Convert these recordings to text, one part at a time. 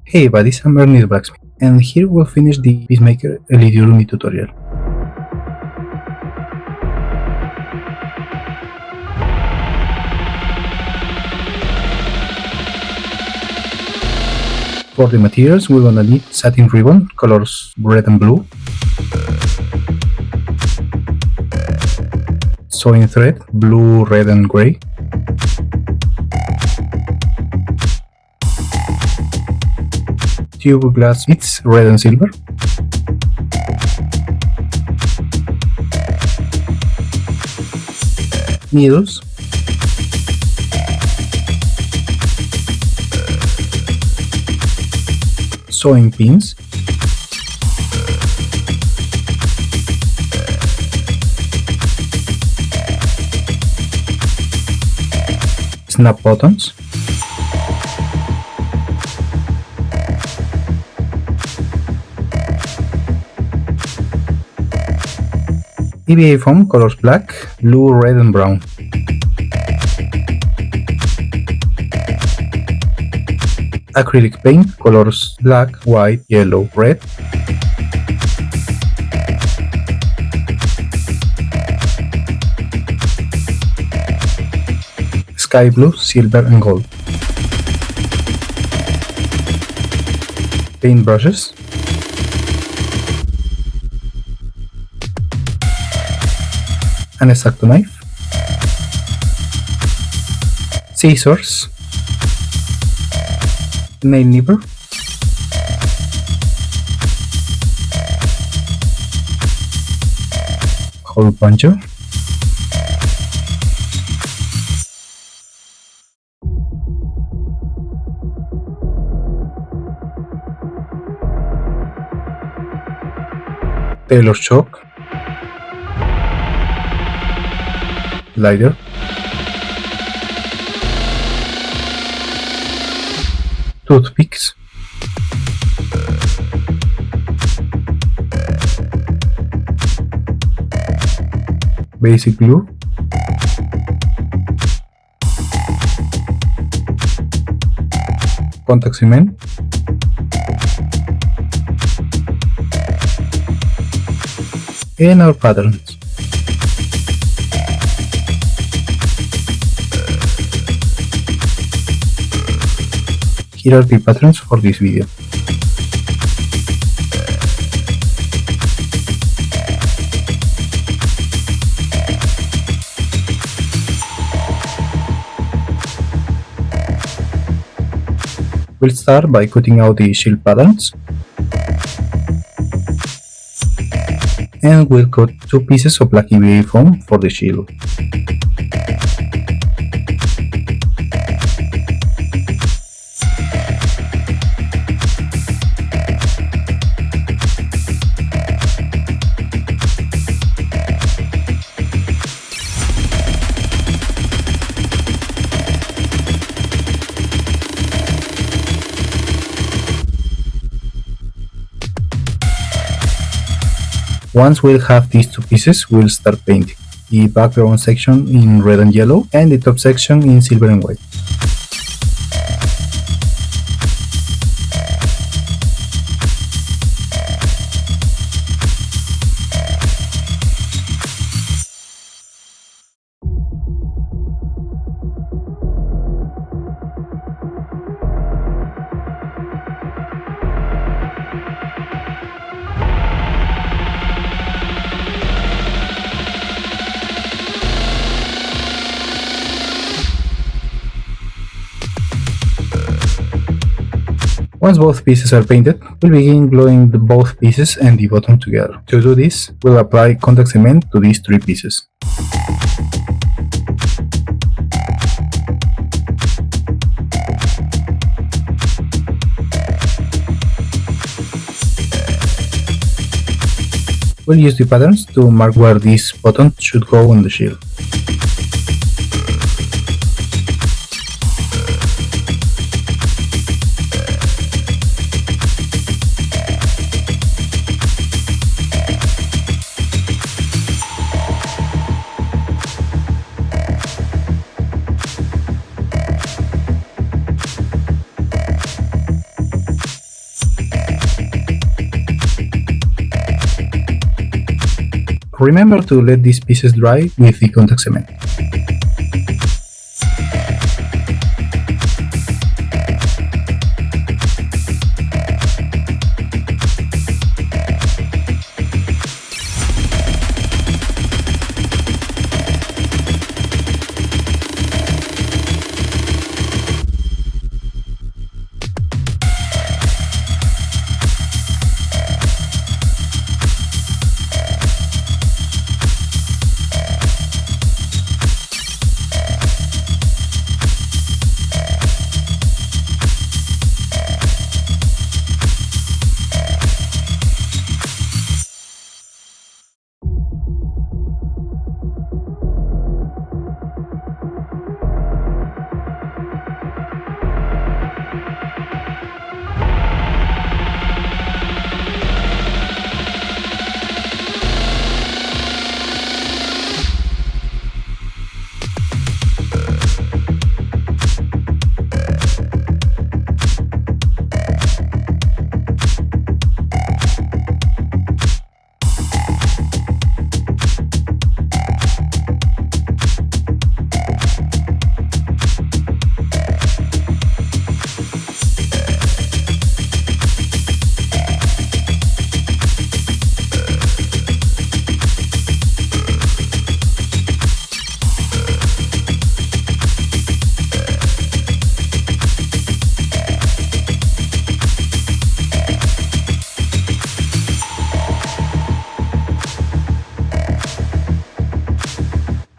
Hey buddies, I'm Ernie's Blacksmith, and here we'll finish the Peacemaker Elite-Urumi tutorial. For the materials, we're gonna need satin ribbon, colors red and blue, sewing thread, blue, red and gray, tube glass beads, red and silver, needles, sewing pins, snap buttons, EVA foam, colors black, blue, red and brown, acrylic paint, colors black, white, yellow, red, sky blue, silver and gold, paint brushes, an X-Acto knife, scissors, nail nipper, hole puncher, tailor's chalk, lighter, toothpicks, basic glue, contact cement, and our patterns. Here are the patterns for this video. We'll start by cutting out the shield patterns, and we'll cut 2 pieces of black EVA foam for the shield. Once we'll have these 2 pieces, we'll start painting the background section in red and yellow and the top section in silver and white. Once both pieces are painted, we'll begin gluing both pieces and the bottom together. To do this, we'll apply contact cement to these 3 pieces. We'll use the patterns to mark where this button should go on the shield. Remember to let these pieces dry with the contact cement.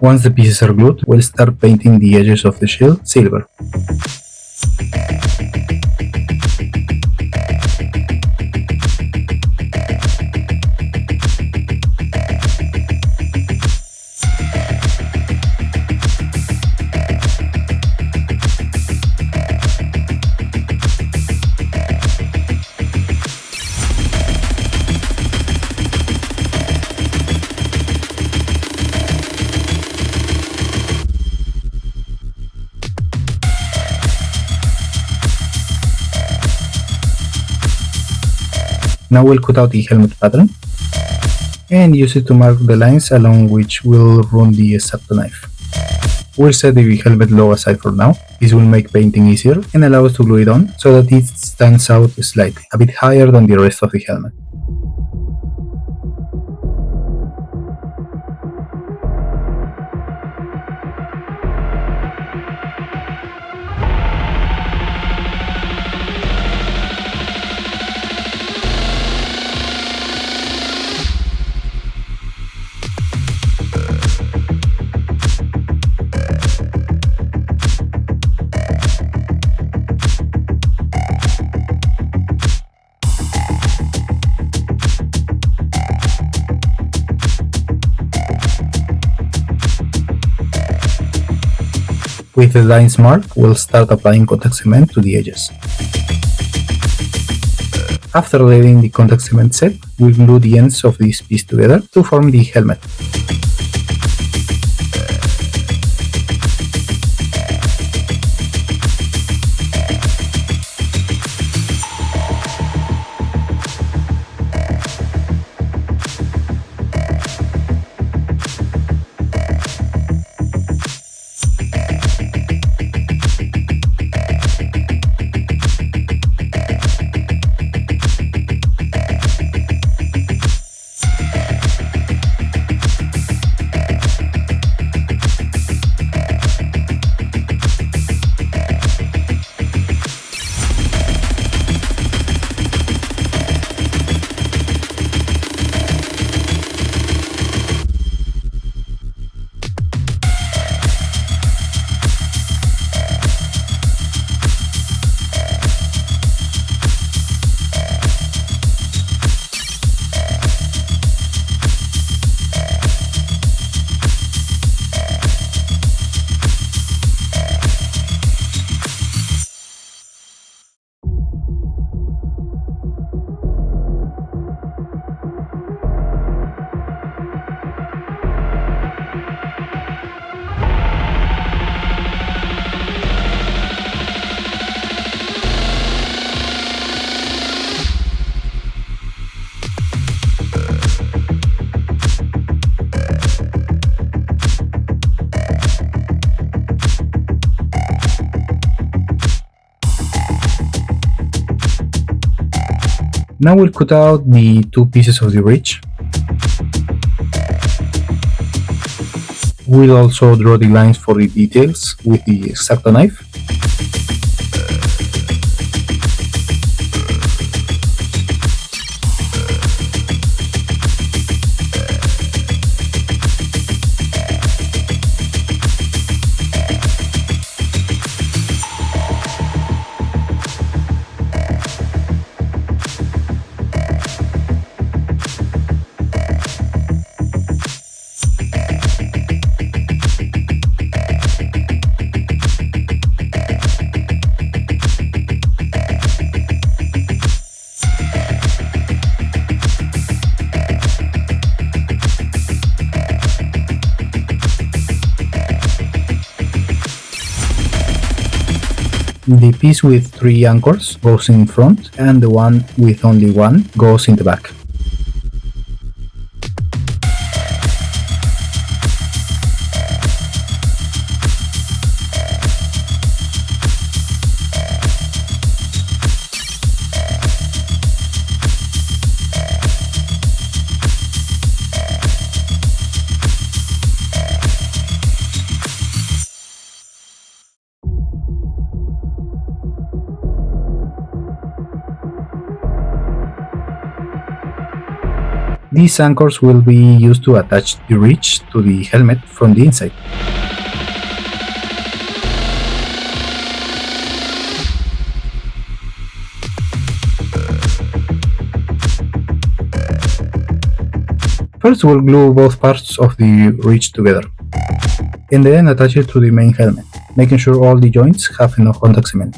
Once the pieces are glued, we'll start painting the edges of the shield silver. Now we'll cut out the helmet pattern and use it to mark the lines along which we'll run the X-Acto knife. We'll set the helmet logo aside for now. This will make painting easier and allow us to glue it on so that it stands out slightly, a bit higher than the rest of the helmet. With the lines marked, we'll start applying contact cement to the edges. After letting the contact cement set, we'll glue the ends of this piece together to form the helmet. Now we'll cut out the two pieces of the ridge. We'll also draw the lines for the details with the X-Acto knife. The piece with 3 anchors goes in front, and the one with only one goes in the back. These anchors will be used to attach the ridge to the helmet from the inside. First we'll glue both parts of the ridge together, and then attach it to the main helmet, making sure all the joints have enough contact cement.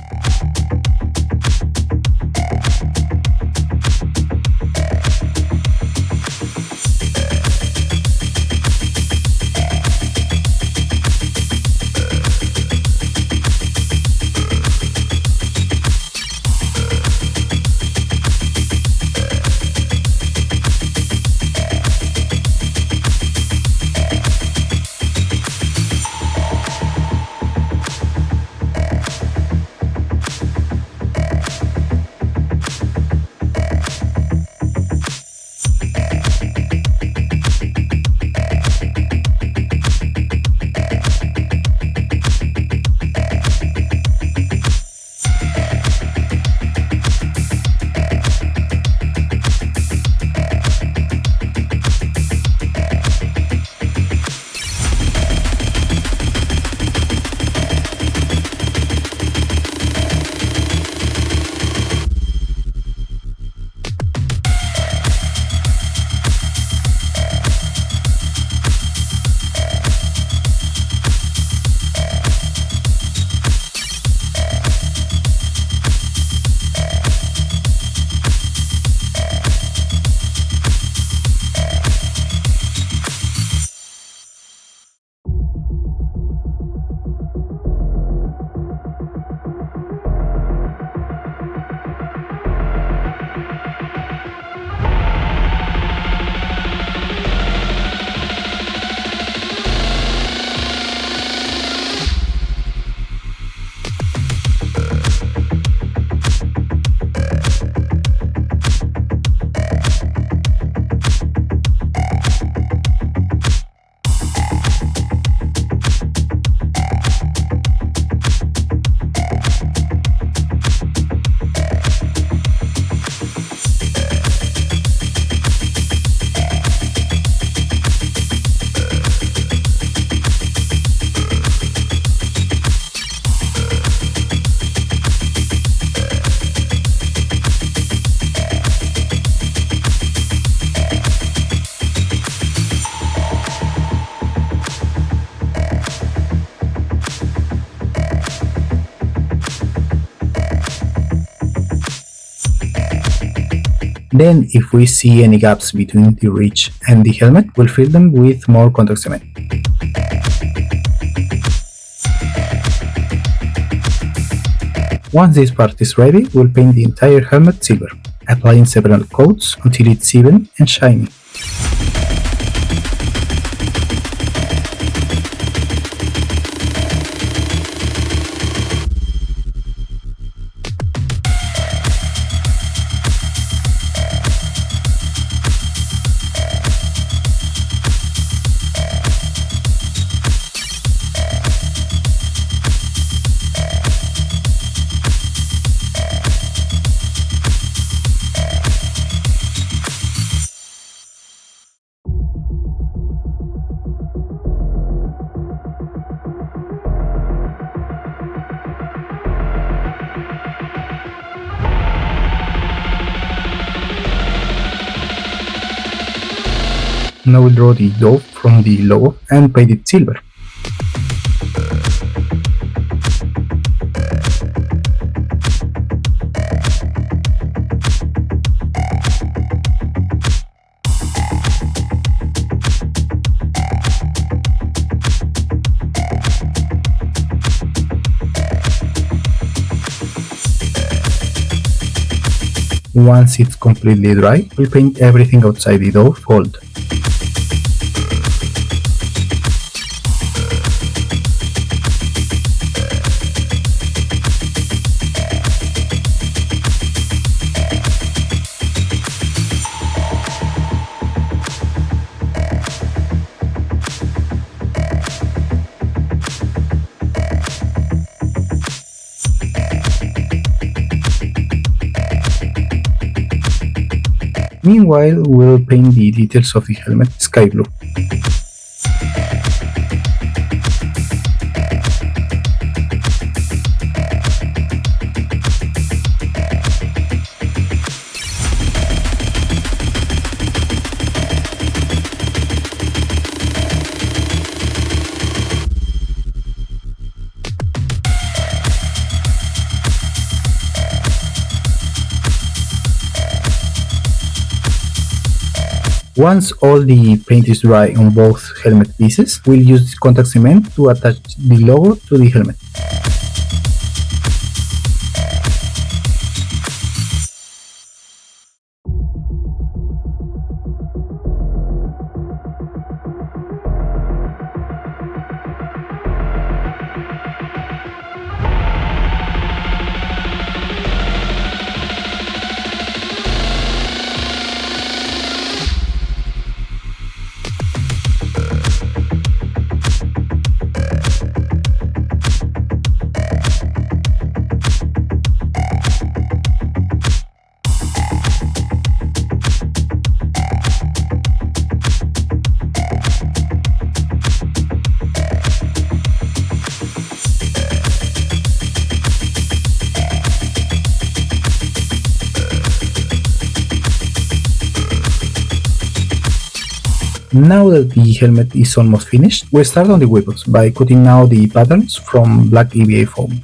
Then, if we see any gaps between the ridge and the helmet, we'll fill them with more contact cement. Once this part is ready, we'll paint the entire helmet silver, applying several coats until it's even and shiny. Now we'll draw the dove from the logo and paint it silver. Once it's completely dry, we'll paint everything outside the dove gold. Meanwhile, we'll paint the details of the helmet sky blue. Once all the paint is dry on both helmet pieces, we'll use contact cement to attach the logo to the helmet. Now that the helmet is almost finished, we'll start on the weapons by cutting out the patterns from black EVA foam.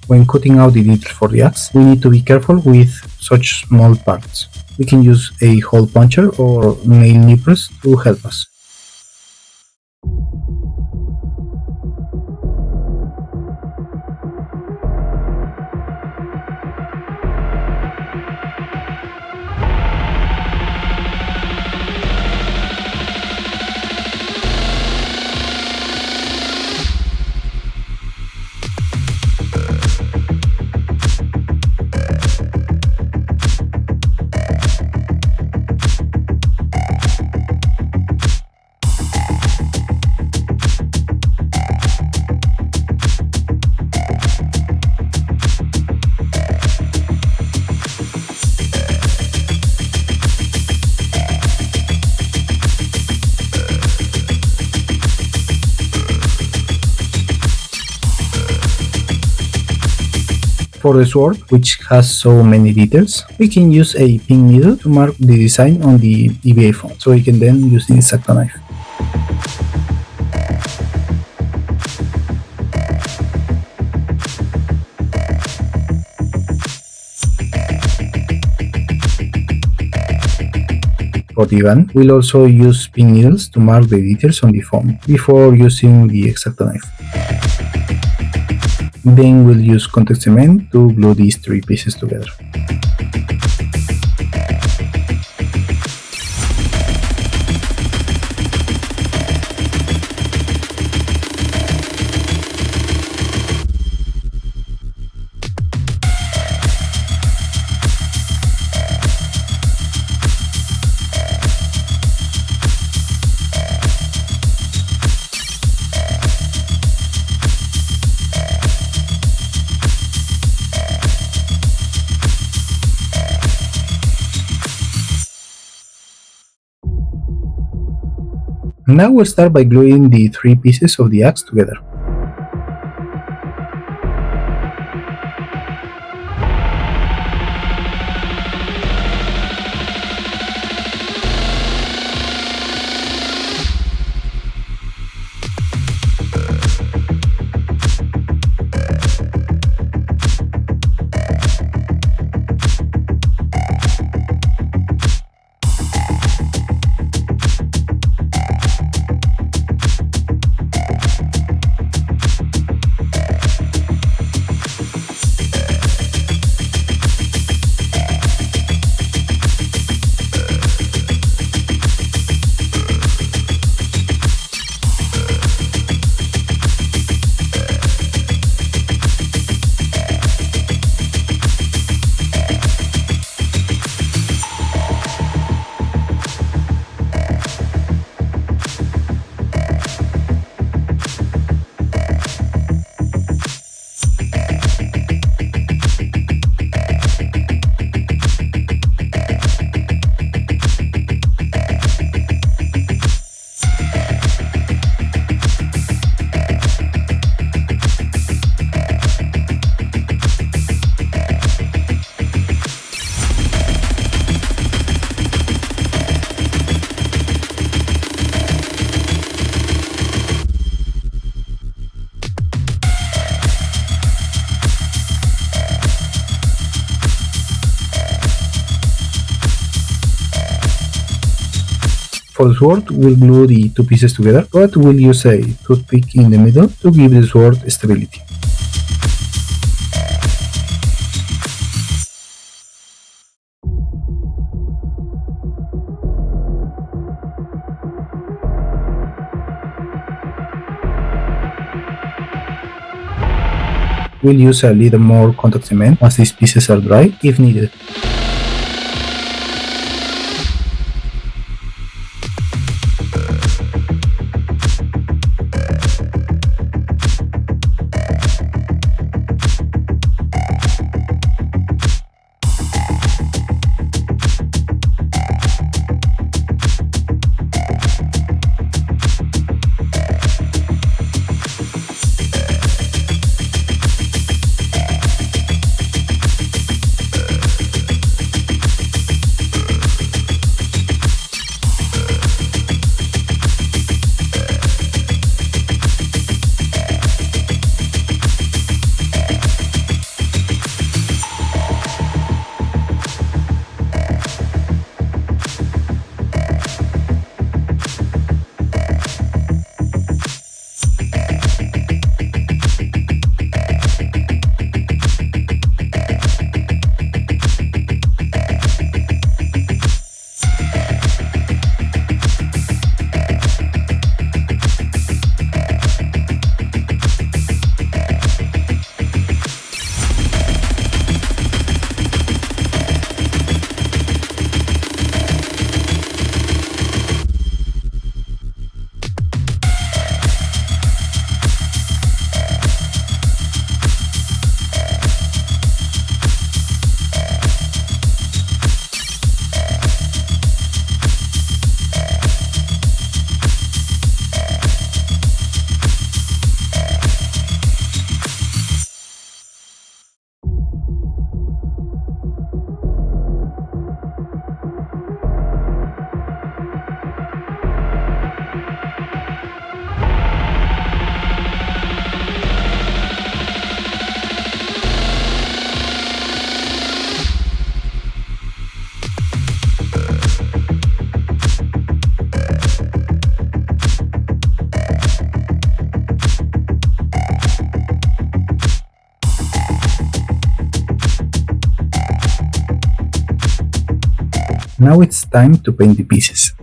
When cutting out the details for the axe, we need to be careful with such small parts. We can use a hole puncher or nail nippers to help us. For the sword, which has so many details, we can use a pink needle to mark the design on the EVA foam, so we can then use the X-Acto knife. For the gun, we'll also use pink needles to mark the details on the foam before using the X-Acto knife. Then we'll use contact cement to glue these 3 pieces together. Now we'll start by gluing the 3 pieces of the axe together. For the sword, we'll glue the 2 pieces together, but we'll use a toothpick in the middle to give the sword stability. We'll use a little more contact cement once these pieces are dry, if needed. Now it's time to paint the pieces.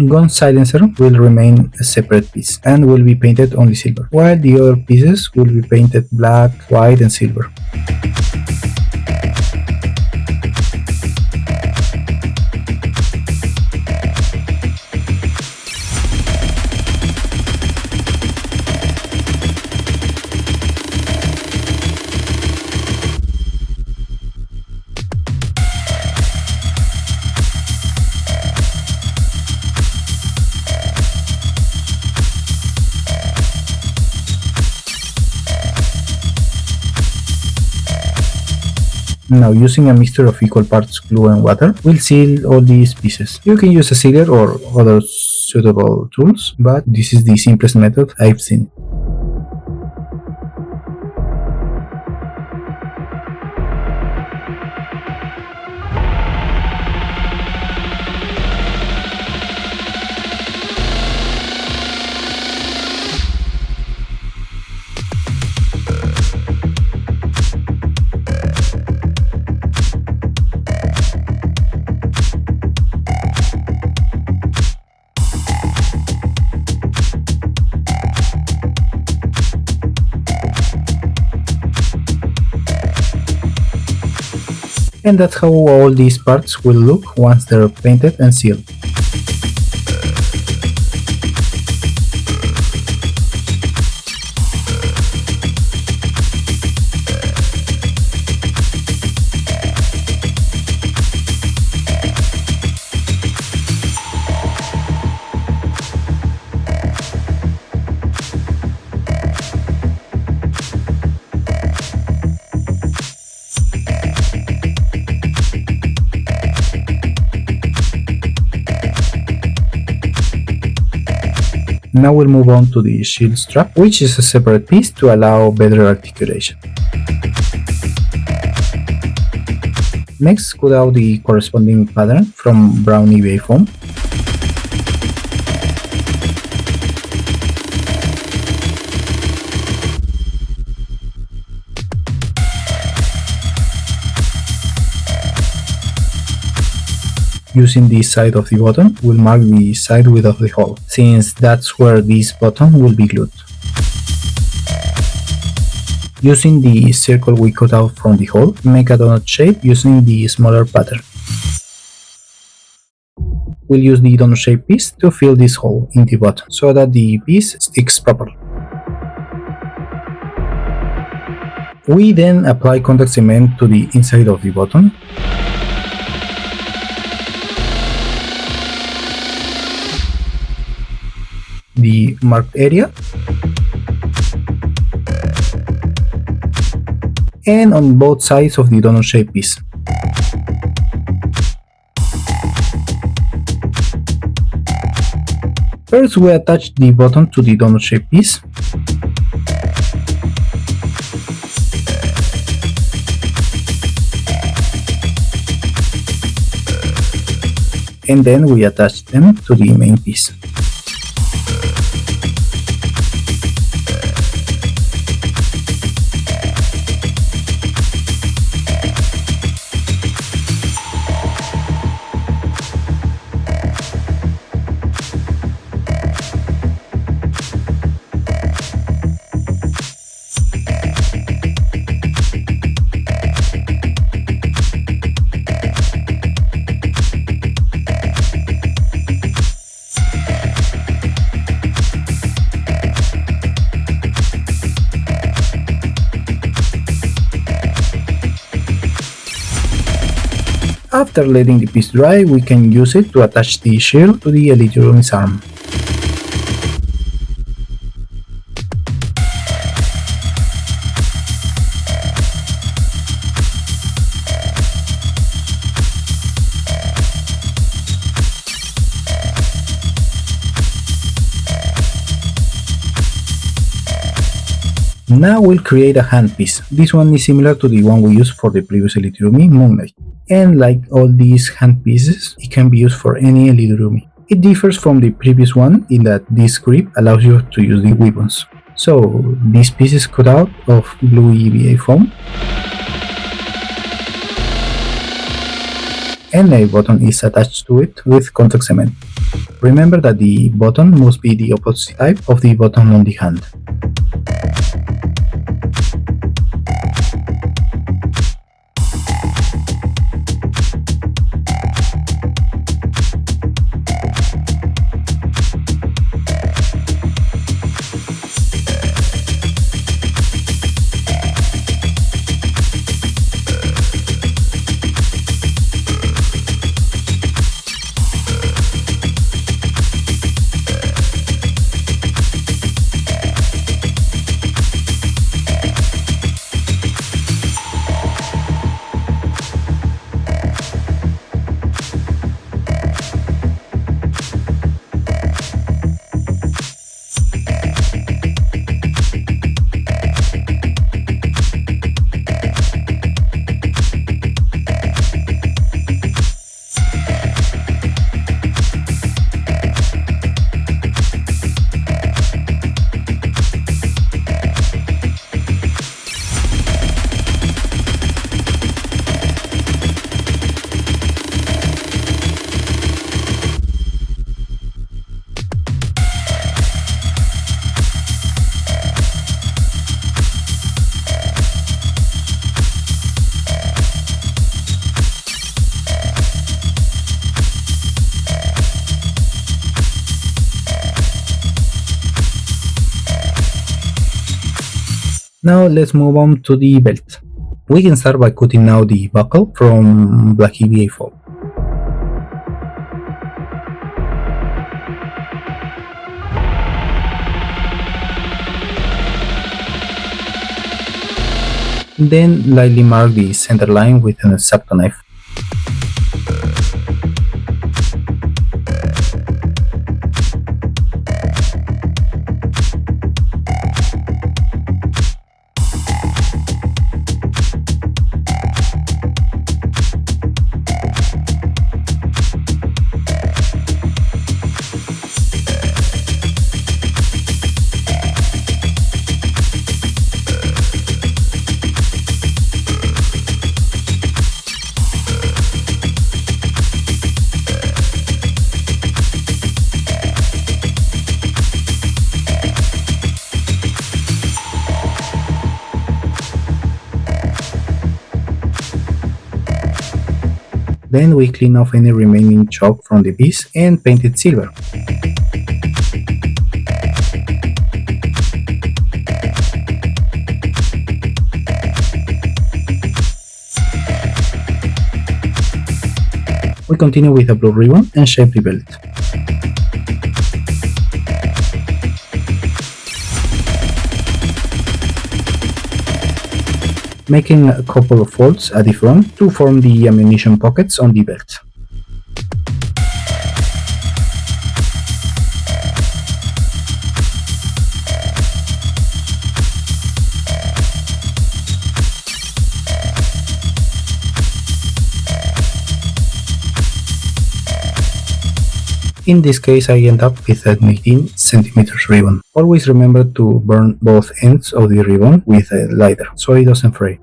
Gun silencer will remain a separate piece and will be painted only silver, while the other pieces will be painted black, white and silver. Now, using a mixture of equal parts glue and water, we'll seal all these pieces. You can use a sealer or other suitable tools, but this is the simplest method I've seen. And that's how all these parts will look once they're painted and sealed. Now we'll move on to the shield strap, which is a separate piece to allow better articulation. Next, cut out the corresponding pattern from brown eBay foam. Using the side of the button, we'll mark the side width of the hole, since that's where this button will be glued. Using the circle we cut out from the hole, make a donut shape using the smaller pattern. We'll use the donut shape piece to fill this hole in the bottom, so that the piece sticks properly. We then apply contact cement to the inside of the button. The marked area, and on both sides of the donut shape piece. First, we attach the button to the donut shape piece. And then we attach them to the main piece. After letting the piece dry, we can use it to attach the shield to the Elite-Urumis arm. Now we'll create a hand piece. This one is similar to the one we used for the previous Elite-Urumi, Moon Knight. And like all these hand pieces, it can be used for any Elite-Urumi. It differs from the previous one in that this grip allows you to use the weapons. So this piece is cut out of blue EVA foam, and a button is attached to it with contact cement. Remember that the button must be the opposite type of the button on the hand. Now let's move on to the belt. We can start by cutting out the buckle from black EVA foam. Then lightly mark the center line with an X-Acto knife. Then we clean off any remaining chalk from the piece and paint it silver. We continue with a blue ribbon and shape the belt. Making a couple of folds at the front to form the ammunition pockets on the belt. In this case, I end up with a 19 cm ribbon. Always remember to burn both ends of the ribbon with a lighter, so it doesn't fray.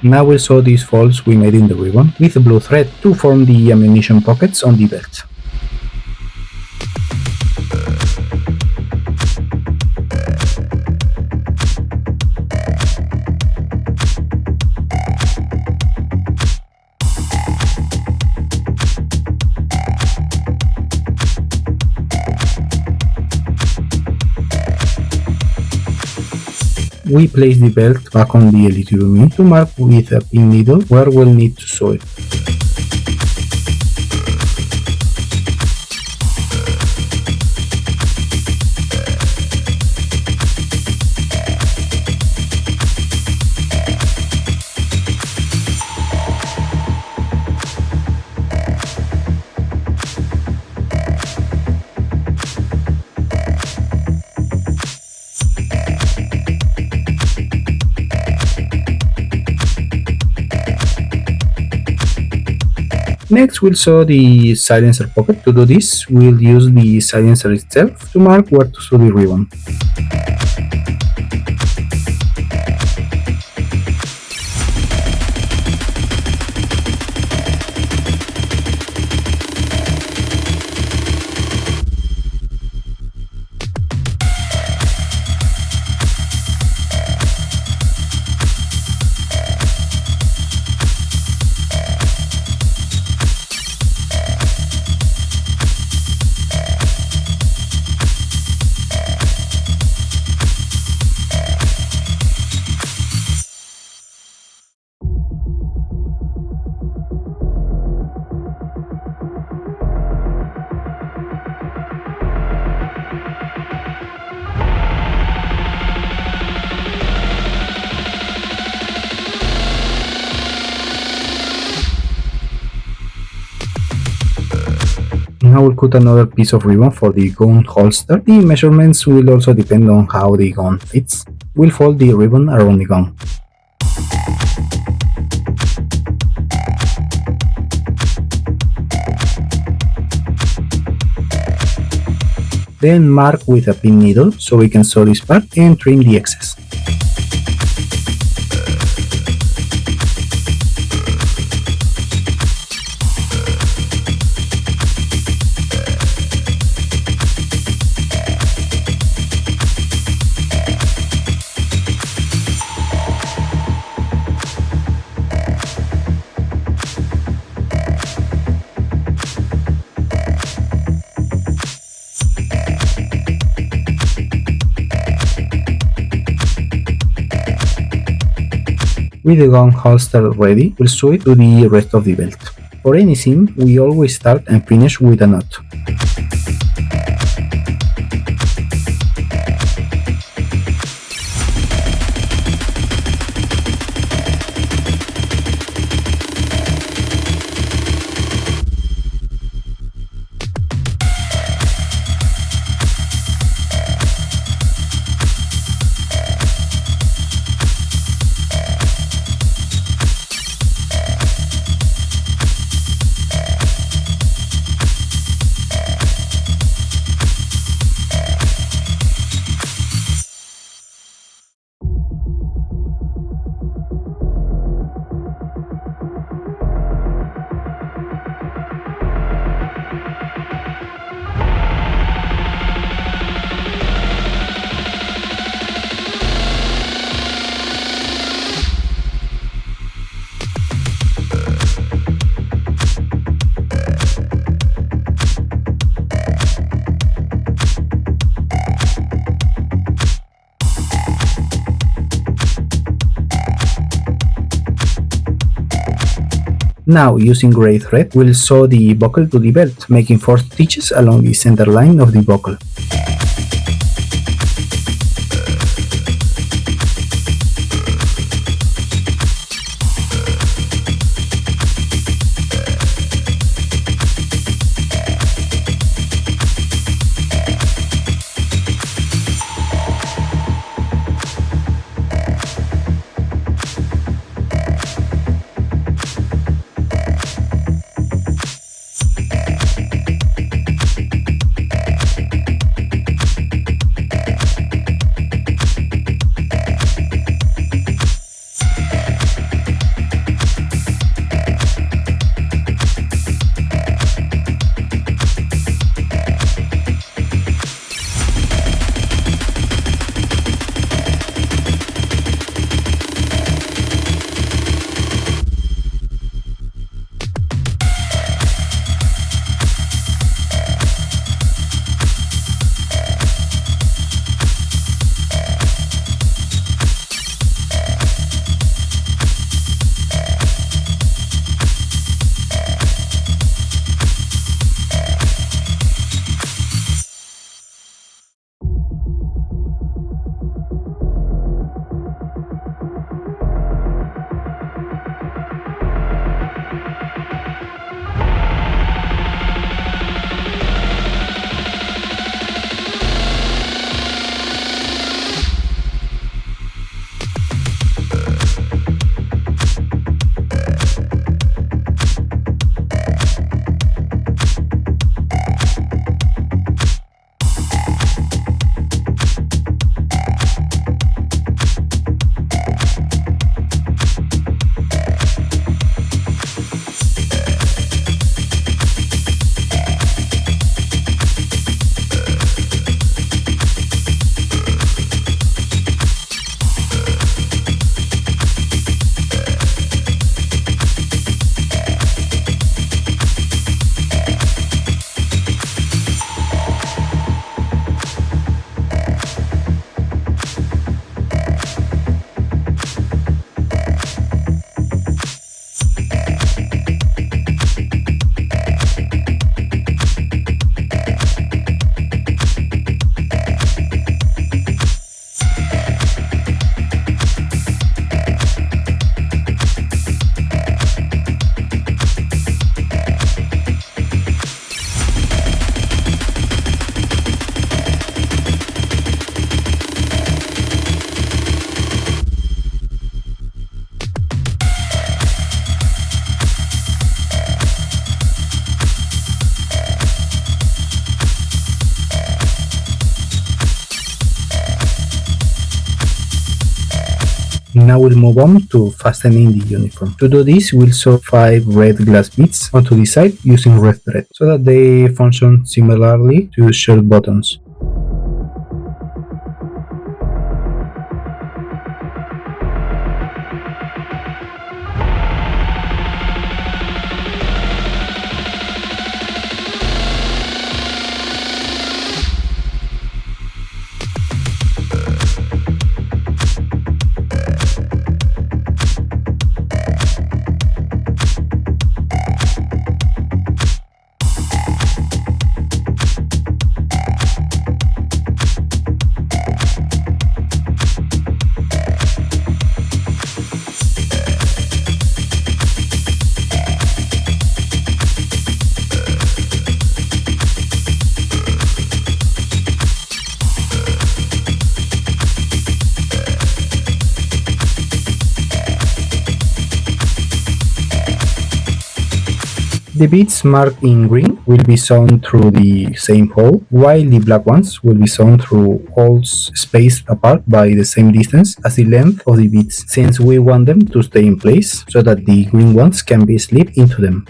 Now we'll sew these folds we made in the ribbon with a blue thread to form the ammunition pockets on the belt. We place the belt back on the Elite-Urumi to mark with a pin needle where we'll need to sew it. Next, we'll sew the silencer pocket. To do this, we'll use the silencer itself to mark where to sew the ribbon. Now we'll cut another piece of ribbon for the gun holster. The measurements will also depend on how the gun fits. We'll fold the ribbon around the gun. Then mark with a pin needle so we can sew this part and trim the excess. With the gun holster ready, we'll sew it to the rest of the belt. For any seam, we always start and finish with a knot. Now, using gray thread, we'll sew the buckle to the belt, making 4 stitches along the center line of the buckle. Now we'll move on to fastening the uniform. To do this, we'll sew 5 red glass beads onto the side using red thread so that they function similarly to shirt buttons. The beads marked in green will be sewn through the same hole, while the black ones will be sewn through holes spaced apart by the same distance as the length of the beads, since we want them to stay in place so that the green ones can be slipped into them.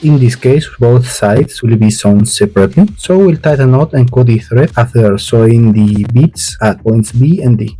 In this case, both sides will be sewn separately, so we'll tie a knot and cut the thread after sewing the beads at points B and D.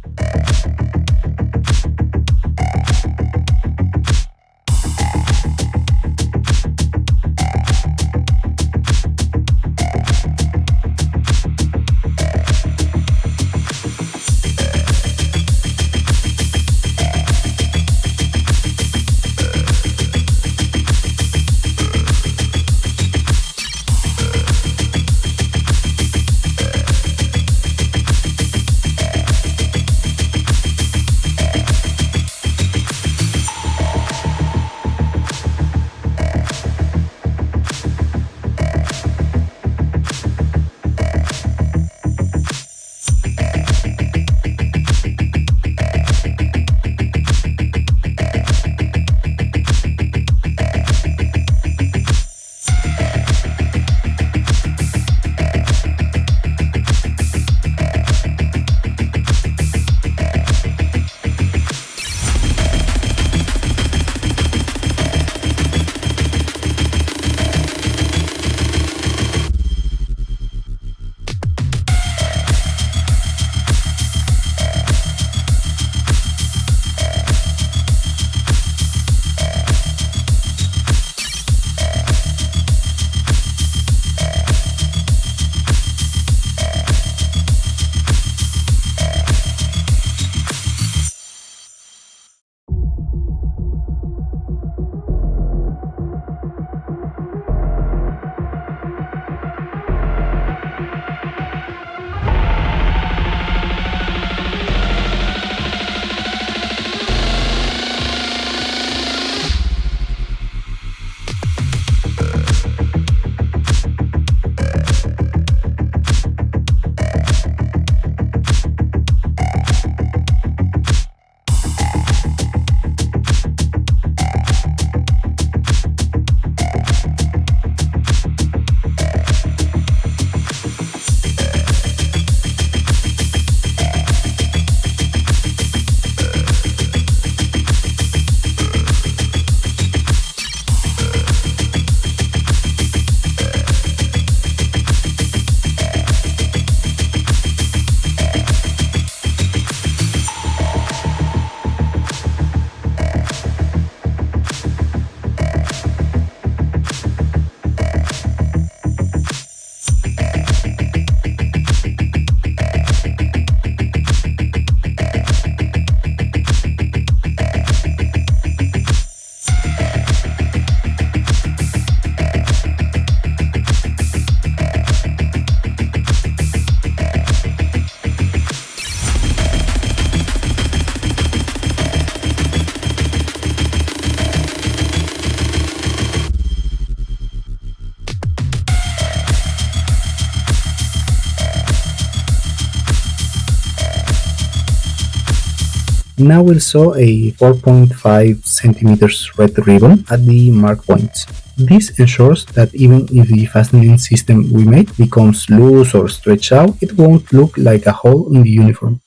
Now we'll sew a 4.5 centimeters red ribbon at the mark points. This ensures that even if the fastening system we made becomes loose or stretched out, it won't look like a hole in the uniform.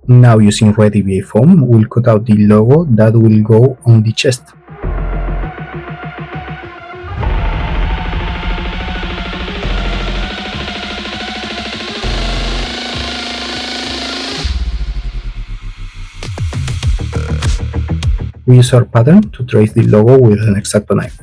Now using red EVA foam, we'll cut out the logo that will go on the chest. We use our pattern to trace the logo with an X-Acto knife.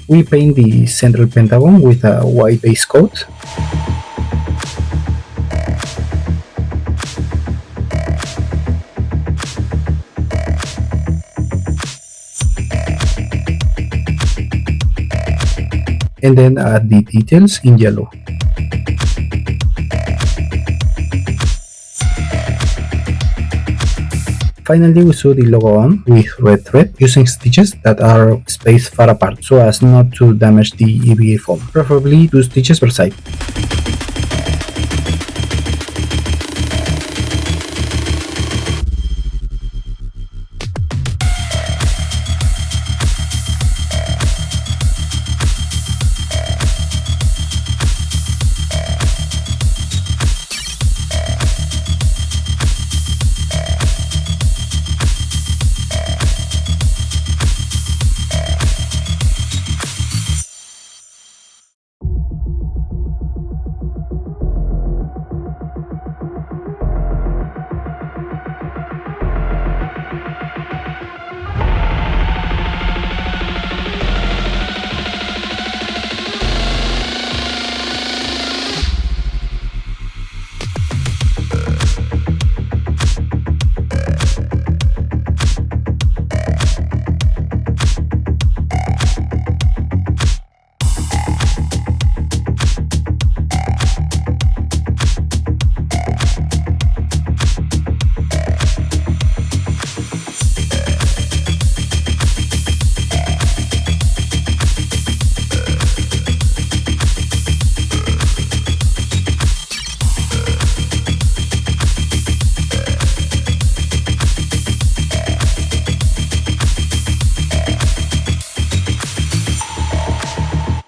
We paint the central pentagon with a white base coat. And then add the details in yellow. Finally, we sew the logo on with red thread using stitches that are spaced far apart so as not to damage the EVA foam, preferably 2 stitches per side.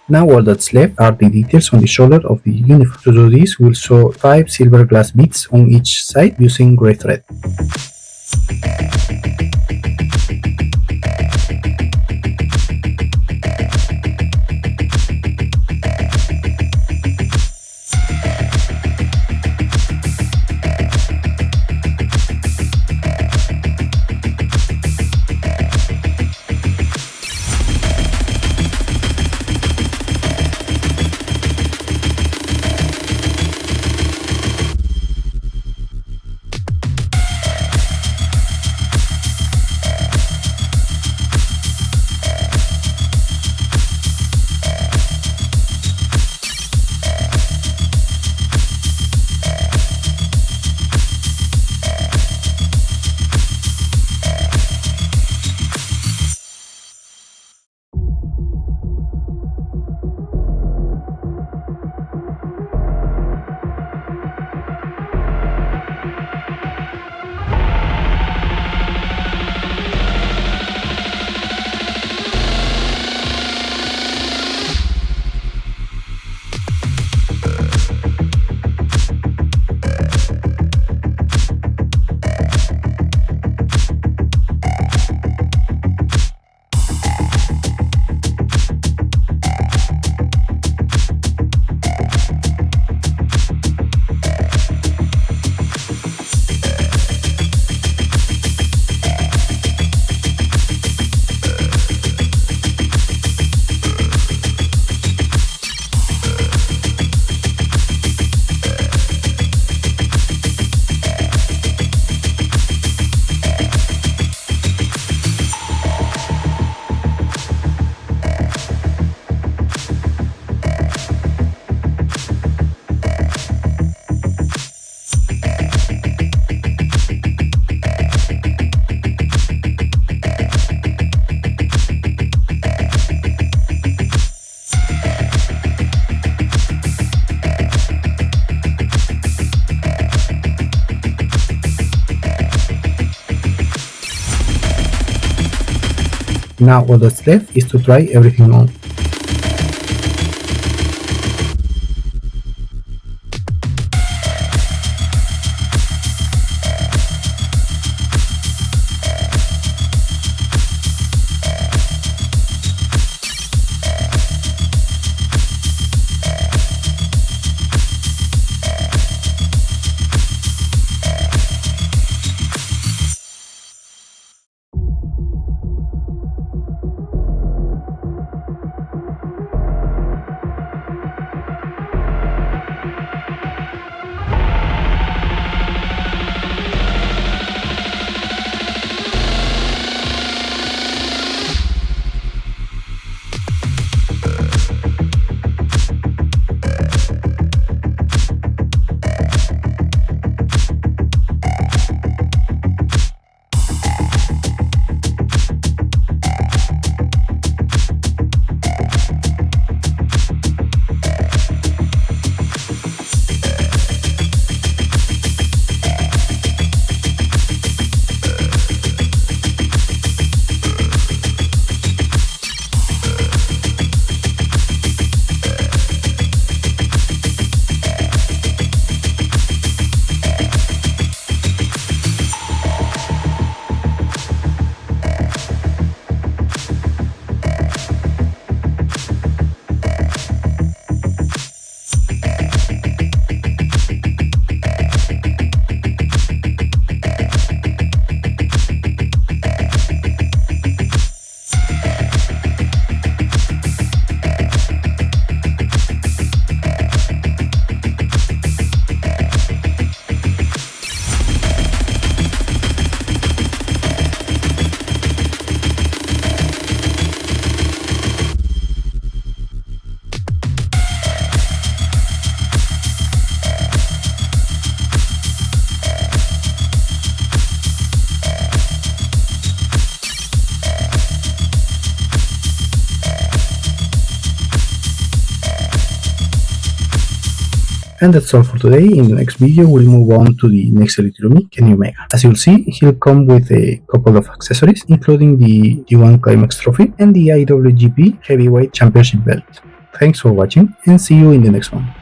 Now all that's left are the details on the shoulder of the uniform. To do this, we'll sew 5 silver glass beads on each side using gray thread. Now all that's left is to try everything on. And that's all for today. In the next video we'll move on to the next Elite-Urumi, Omega. As you'll see, he'll come with a couple of accessories, including the D1 Climax trophy and the IWGP Heavyweight Championship belt. Thanks for watching and see you in the next one.